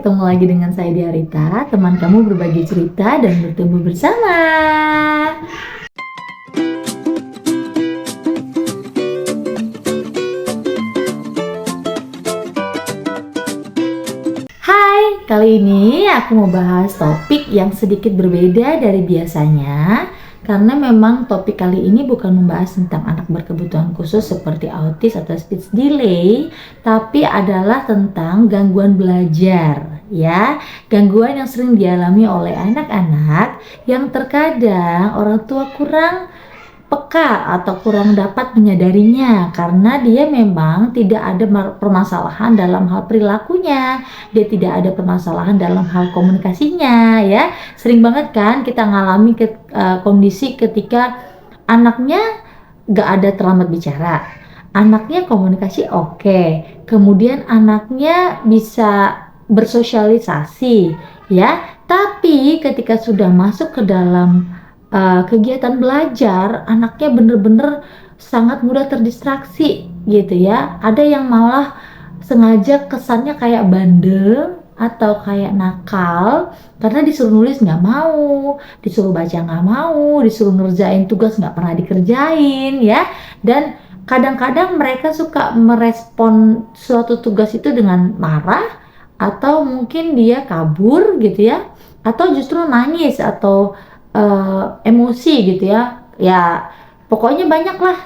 ketemu lagi dengan saya Diarita, teman kamu berbagi cerita dan bertumbuh bersama. Hai, kali ini aku mau bahas topik yang sedikit berbeda dari biasanya. Karena memang topik kali ini bukan membahas tentang anak berkebutuhan khusus seperti autis atau speech delay, tapi adalah tentang gangguan belajar, ya. Gangguan yang sering dialami oleh anak-anak yang terkadang orang tua kurang peka atau kurang dapat menyadarinya karena dia memang tidak ada permasalahan dalam hal perilakunya, dia tidak ada permasalahan dalam hal komunikasinya, ya. Sering banget kan kita ngalami kondisi ketika anaknya gak ada terlambat bicara, anaknya komunikasi oke, kemudian anaknya bisa bersosialisasi, ya. Tapi ketika sudah masuk ke dalam kegiatan belajar, anaknya bener-bener sangat mudah terdistraksi gitu ya. Ada yang malah sengaja kesannya kayak bandel atau kayak nakal karena disuruh nulis nggak mau, disuruh baca nggak mau, disuruh ngerjain tugas nggak pernah dikerjain, ya. Dan kadang-kadang mereka suka merespon suatu tugas itu dengan marah atau mungkin dia kabur gitu ya, atau justru nangis atau emosi gitu ya. Ya pokoknya banyaklah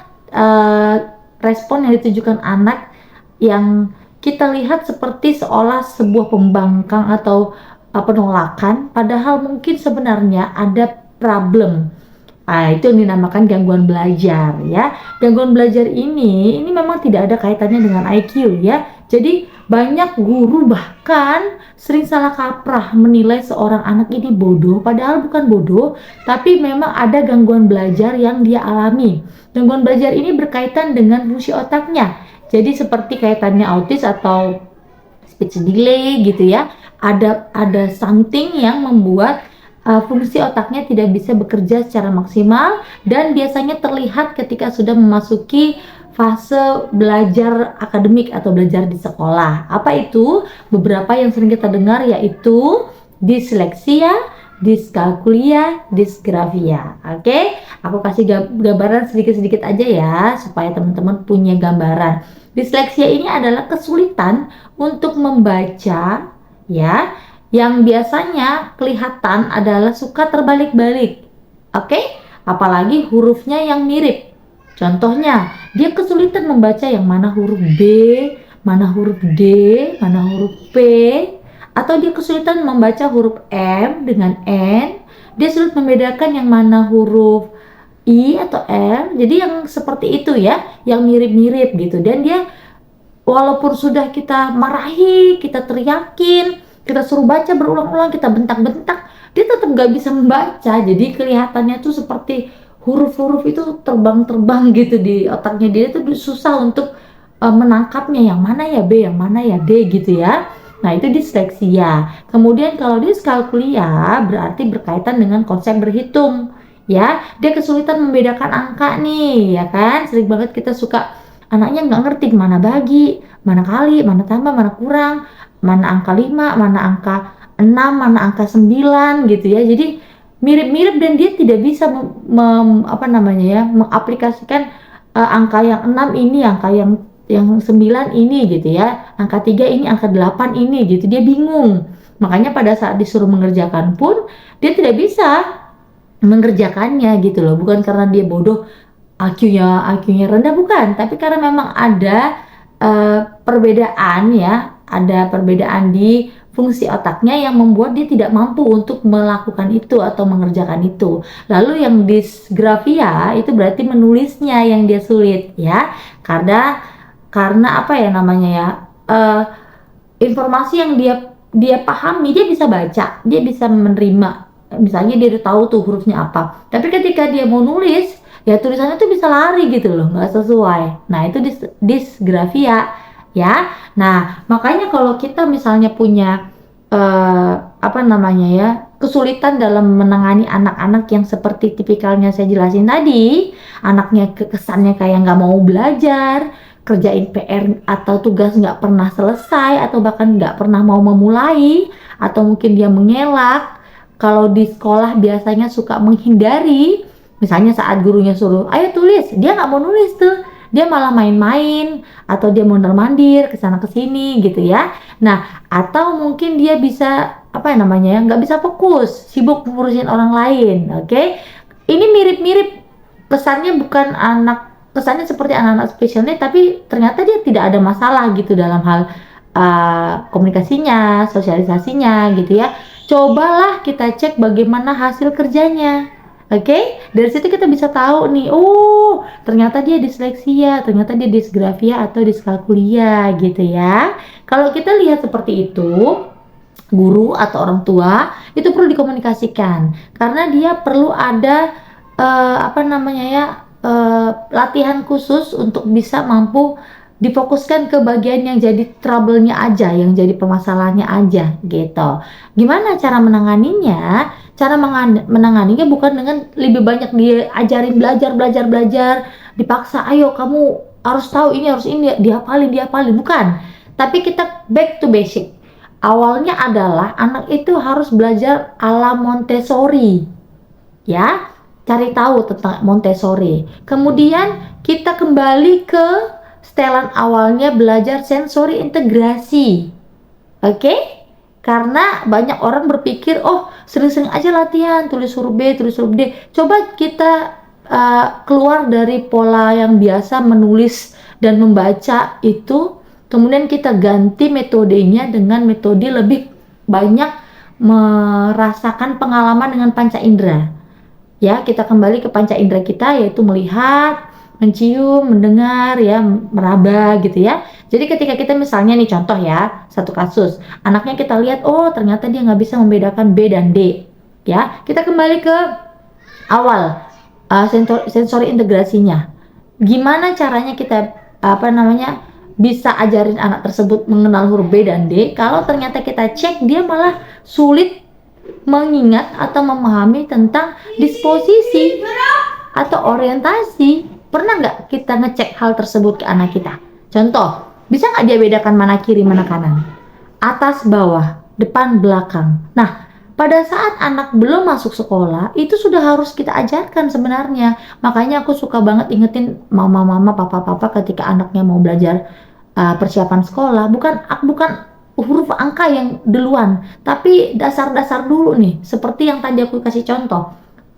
respon yang ditujukan anak yang kita lihat seperti seolah sebuah pembangkang atau penolakan, padahal mungkin sebenarnya ada problem. Itu yang dinamakan gangguan belajar, ya. Gangguan belajar ini memang tidak ada kaitannya dengan IQ, ya. Jadi banyak guru bahkan sering salah kaprah menilai seorang anak ini bodoh, padahal bukan bodoh, tapi memang ada gangguan belajar yang dia alami. Gangguan belajar ini berkaitan dengan fungsi otaknya. Jadi seperti kaitannya autis atau speech delay gitu ya. Ada something yang membuat fungsi otaknya tidak bisa bekerja secara maksimal dan biasanya terlihat ketika sudah memasuki fase belajar akademik atau belajar di sekolah. Apa itu? Beberapa yang sering kita dengar yaitu disleksia, diskalkulia, disgrafia. Oke? Aku kasih gambaran sedikit-sedikit aja ya supaya teman-teman punya gambaran. Disleksia ini adalah kesulitan untuk membaca, ya, yang biasanya kelihatan adalah suka terbalik-balik. Oke? Apalagi hurufnya yang mirip. Contohnya, dia kesulitan membaca yang mana huruf B, mana huruf D, mana huruf P, atau dia kesulitan membaca huruf M dengan N. Dia sulit membedakan yang mana huruf I atau R. Jadi yang seperti itu ya, yang mirip-mirip gitu. Dan dia walaupun sudah kita marahi, kita teriakin, kita suruh baca berulang-ulang, kita bentak-bentak, dia tetap gak bisa membaca. Jadi kelihatannya tuh seperti huruf-huruf itu terbang-terbang gitu di otaknya dia, tuh susah untuk menangkapnya yang mana ya B, yang mana ya D gitu ya. Nah itu disleksia. Kemudian kalau diskalkulia berarti berkaitan dengan konsep berhitung, ya. Dia kesulitan membedakan angka nih, ya kan. Sering banget kita suka anaknya nggak ngerti mana bagi, mana kali, mana tambah, mana kurang, mana angka 5, mana angka 6, mana angka 9 gitu ya. Jadi mirip-mirip dan dia tidak bisa mengaplikasikan angka yang 6 ini, angka yang 9 ini gitu ya, angka 3 ini, angka 8 ini gitu. Dia bingung. Makanya pada saat disuruh mengerjakan pun dia tidak bisa mengerjakannya gitu loh. Bukan karena dia bodoh, IQ-nya rendah, bukan, tapi karena memang ada perbedaan ya, ada perbedaan di fungsi otaknya yang membuat dia tidak mampu untuk melakukan itu atau mengerjakan itu. Lalu yang disgrafia itu berarti menulisnya yang dia sulit, ya. Karena apa ya namanya ya, informasi yang dia pahami, dia bisa baca, dia bisa menerima. Misalnya dia udah tahu tuh hurufnya apa, tapi ketika dia mau nulis, ya tulisannya tuh bisa lari gitu loh, nggak sesuai. Nah itu disgrafia, ya. Nah makanya kalau kita misalnya punya kesulitan dalam menangani anak-anak yang seperti tipikalnya saya jelasin tadi, anaknya kesannya kayak nggak mau belajar, kerjain PR atau tugas nggak pernah selesai, atau bahkan nggak pernah mau memulai, atau mungkin dia mengelak. Kalau di sekolah biasanya suka menghindari, misalnya saat gurunya suruh ayo tulis, dia nggak mau nulis tuh, dia malah main-main atau dia mondar-mandir ke sana ke sini gitu ya. Nah, atau mungkin dia bisa apa ya namanya ya, nggak bisa fokus, sibuk ngurusin orang lain. Oke, ini mirip-mirip pesannya, bukan kesannya seperti anak-anak special need, tapi ternyata dia tidak ada masalah gitu dalam hal komunikasinya, sosialisasinya gitu ya. Cobalah kita cek bagaimana hasil kerjanya. Oke, dari situ kita bisa tahu nih, oh ternyata dia disleksia, ternyata dia disgrafia atau diskalkulia gitu ya. Kalau kita lihat seperti itu, guru atau orang tua itu perlu dikomunikasikan, karena dia perlu ada apa namanya ya, latihan khusus untuk bisa mampu difokuskan ke bagian yang jadi trouble-nya aja, yang jadi permasalahannya aja gitu. Gimana cara menanganinya? Cara menanganinya bukan dengan lebih banyak dia ajarin belajar, dipaksa, ayo kamu harus tahu ini, harus ini, dihafalin, bukan. Tapi kita back to basic. Awalnya adalah anak itu harus belajar ala Montessori, ya, cari tahu tentang Montessori. Kemudian kita kembali ke setelan awalnya, belajar sensori integrasi. Oke? Karena banyak orang berpikir, oh sering-sering aja latihan, tulis huruf B, tulis huruf D. Coba kita keluar dari pola yang biasa menulis dan membaca itu, kemudian kita ganti metodenya dengan metode lebih banyak merasakan pengalaman dengan panca indera. Ya, kita kembali ke panca indera kita, yaitu melihat, mencium, mendengar, ya, meraba gitu ya. Jadi ketika kita misalnya nih contoh ya, satu kasus, anaknya kita lihat, oh ternyata dia nggak bisa membedakan B dan D. Ya, kita kembali ke awal, sensori integrasinya. Gimana caranya kita bisa ajarin anak tersebut mengenal huruf B dan D, kalau ternyata kita cek dia malah sulit mengingat atau memahami tentang disposisi atau orientasi. Pernah nggak kita ngecek hal tersebut ke anak kita? Contoh, bisa nggak dia bedakan mana kiri, mana kanan, atas, bawah, depan, belakang? Nah, pada saat anak belum masuk sekolah, itu sudah harus kita ajarkan sebenarnya. Makanya aku suka banget ingetin mama-mama, papa-papa ketika anaknya mau belajar persiapan sekolah, bukan huruf angka yang duluan, tapi dasar-dasar dulu nih, seperti yang tadi aku kasih contoh.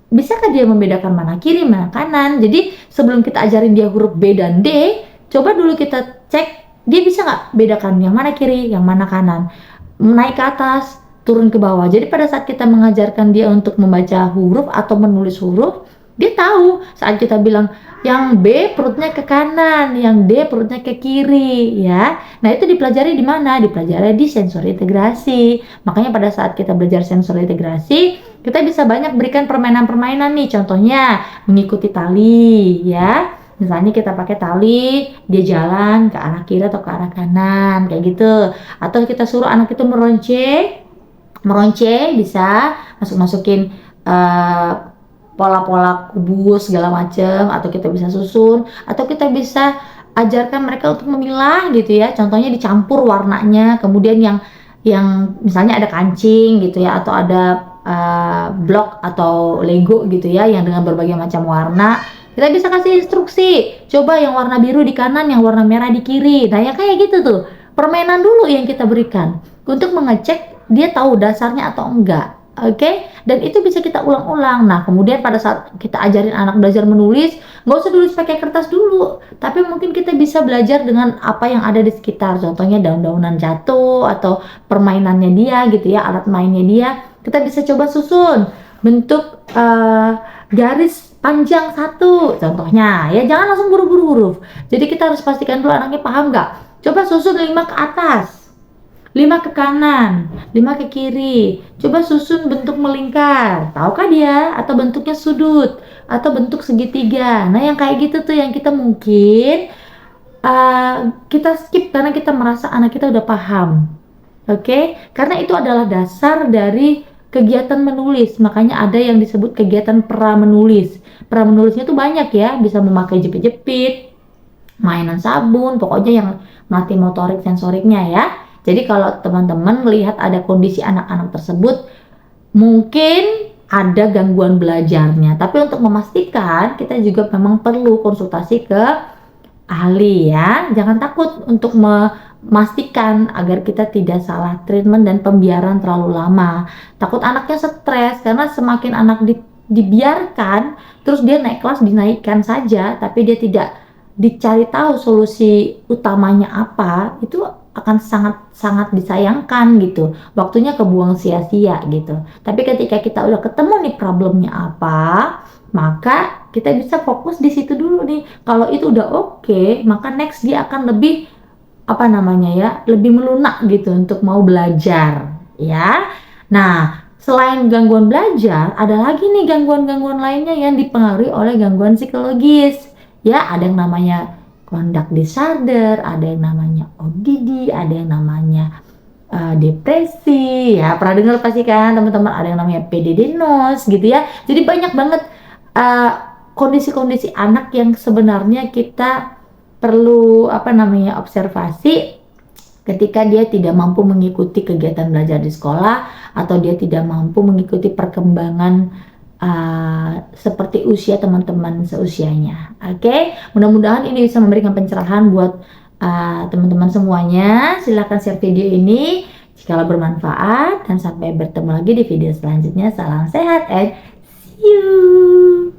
Bisakah dia membedakan mana kiri, mana kanan? Jadi sebelum kita ajarin dia huruf B dan D, coba dulu kita cek dia bisa nggak bedakan yang mana kiri, yang mana kanan, naik ke atas, turun ke bawah. Jadi pada saat kita mengajarkan dia untuk membaca huruf atau menulis huruf, dia tahu saat kita bilang yang B perutnya ke kanan, yang D perutnya ke kiri, ya. Nah, itu dipelajari di mana? Dipelajari di sensori integrasi. Makanya pada saat kita belajar sensori integrasi, kita bisa banyak berikan permainan-permainan nih. Contohnya mengikuti tali, ya. Misalnya kita pakai tali, dia jalan ke arah kiri atau ke arah kanan, kayak gitu. Atau kita suruh anak itu meronce bisa masukin pola-pola kubus segala macam, atau kita bisa susun, atau kita bisa ajarkan mereka untuk memilah gitu ya. Contohnya dicampur warnanya, kemudian yang misalnya ada kancing gitu ya, atau ada blok atau Lego gitu ya, yang dengan berbagai macam warna. Kita bisa kasih instruksi, coba yang warna biru di kanan, yang warna merah di kiri. Nah, ya kayak gitu tuh. Permainan dulu yang kita berikan untuk mengecek dia tahu dasarnya atau enggak. Oke, dan itu bisa kita ulang-ulang. Nah, kemudian pada saat kita ajarin anak belajar menulis, nggak usah tulis pakai kertas dulu, tapi mungkin kita bisa belajar dengan apa yang ada di sekitar. Contohnya daun-daunan jatuh atau permainannya dia gitu ya, alat mainnya dia. Kita bisa coba susun bentuk garis panjang satu, contohnya ya, jangan langsung buru-buru huruf. Jadi kita harus pastikan dulu anaknya paham nggak. Coba susun 5 ke atas, 5 ke kanan, 5 ke kiri. Coba susun bentuk melingkar, tahukah dia? Atau bentuknya sudut, atau bentuk segitiga. Nah, yang kayak gitu tuh yang kita mungkin kita skip karena kita merasa anak kita udah paham. Oke? Karena itu adalah dasar dari kegiatan menulis. Makanya ada yang disebut kegiatan pra menulis. Pra menulisnya tuh banyak ya, bisa memakai jepit-jepit, mainan sabun, pokoknya yang melatih motorik sensoriknya ya. Jadi kalau teman-teman melihat ada kondisi anak-anak tersebut, mungkin ada gangguan belajarnya. Tapi untuk memastikan, kita juga memang perlu konsultasi ke ahli ya. Jangan takut untuk memastikan agar kita tidak salah treatment dan pembiaran terlalu lama. Takut anaknya stres karena semakin anak dibiarkan, terus dia naik kelas dinaikkan saja, tapi dia tidak dicari tahu solusi utamanya apa, itu akan sangat-sangat disayangkan gitu. Waktunya kebuang sia-sia gitu. Tapi ketika kita udah ketemu nih problemnya apa, maka kita bisa fokus di situ dulu nih. Kalau itu udah oke, maka next dia akan lebih lebih melunak gitu untuk mau belajar ya. Nah, selain gangguan belajar, ada lagi nih gangguan-gangguan lainnya yang dipengaruhi oleh gangguan psikologis. Ya, ada yang namanya conduct disorder, ada yang namanya ODD, ada yang namanya depresi. Ya, pernah dengar pasti kan teman-teman, ada yang namanya PDD-NOS gitu ya. Jadi banyak banget kondisi-kondisi anak yang sebenarnya kita perlu observasi ketika dia tidak mampu mengikuti kegiatan belajar di sekolah atau dia tidak mampu mengikuti perkembangan seperti usia teman-teman seusianya. Oke, mudah-mudahan ini bisa memberikan pencerahan buat teman-teman semuanya. Silahkan share video ini jika bermanfaat, dan sampai bertemu lagi di video selanjutnya. Salam sehat and see you.